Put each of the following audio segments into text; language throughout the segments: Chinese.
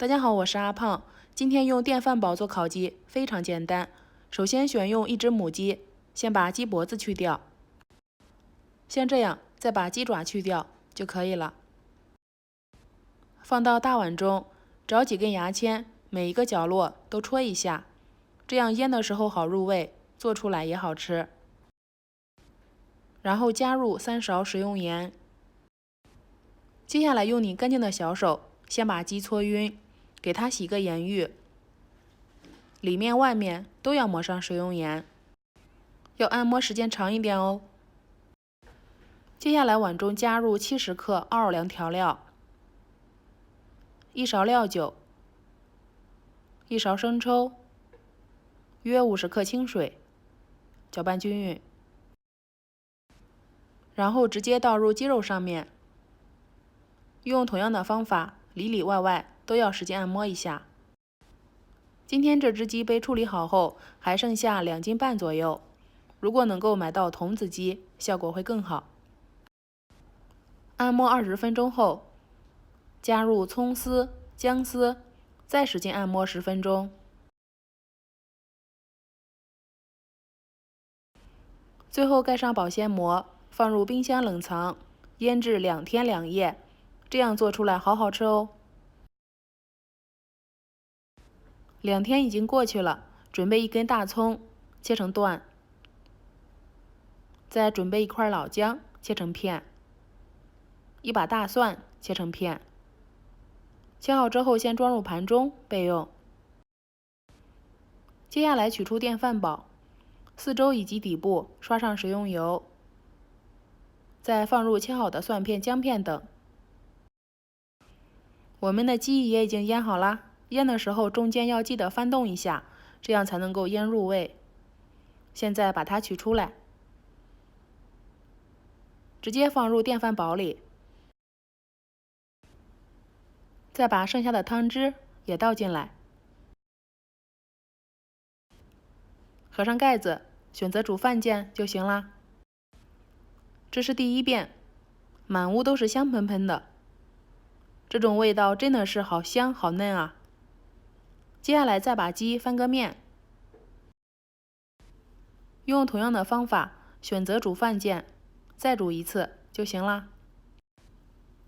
大家好，我是阿胖。今天用电饭煲做烤鸡非常简单。首先选用一只母鸡，先把鸡脖子去掉，像这样，再把鸡爪去掉就可以了。放到大碗中，找几根牙签，每一个角落都戳一下，这样腌的时候好入味，做出来也好吃。然后加入3勺食用盐。接下来用你干净的小手，先把鸡搓晕，给它洗个盐浴，里面外面都要抹上食用盐，要按摩时间长一点哦。接下来碗中加入70克奥尔良调料，1勺料酒，1勺生抽，约50克清水，搅拌均匀。然后直接倒入鸡肉上面，用同样的方法，里里外外都要使劲按摩一下。今天这只鸡被处理好后，还剩下2斤半左右。如果能够买到童子鸡，效果会更好。按摩20分钟后，加入葱丝、姜丝，再使劲按摩10分钟。最后盖上保鲜膜，放入冰箱冷藏，腌制2天2夜，这样做出来好好吃哦。2天已经过去了，准备1根大葱，切成段，再准备1块老姜，切成片，1把大蒜，切成片。切好之后，先装入盘中备用。接下来取出电饭煲，四周以及底部刷上食用油，再放入切好的蒜片、姜片等。我们的鸡也已经腌好啦，腌的时候中间要记得翻动一下，这样才能够腌入味。现在把它取出来，直接放入电饭煲里，再把剩下的汤汁也倒进来，合上盖子，选择煮饭键就行啦。这是第1遍，满屋都是香喷喷的，这种味道真的是好香好嫩啊！接下来再把鸡翻个面，用同样的方法选择煮饭键，再煮1次就行啦。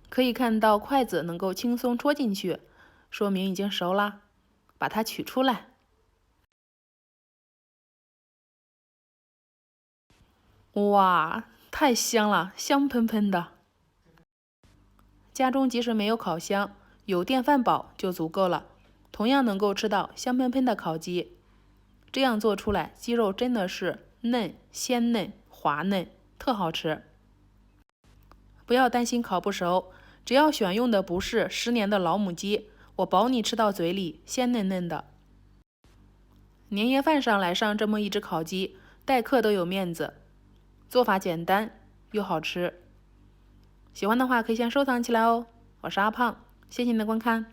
可以看到筷子能够轻松戳进去，说明已经熟啦。把它取出来。哇，太香了，香喷喷的。家中即使没有烤箱，有电饭煲就足够了，同样能够吃到香喷喷的烤鸡。这样做出来，鸡肉真的是嫩、鲜嫩、滑嫩，特好吃。不要担心烤不熟，只要选用的不是10年的老母鸡，我保你吃到嘴里鲜嫩嫩的。年夜饭上来上这么一只烤鸡，待客都有面子。做法简单又好吃，喜欢的话可以先收藏起来哦。我是阿胖，谢谢你的观看。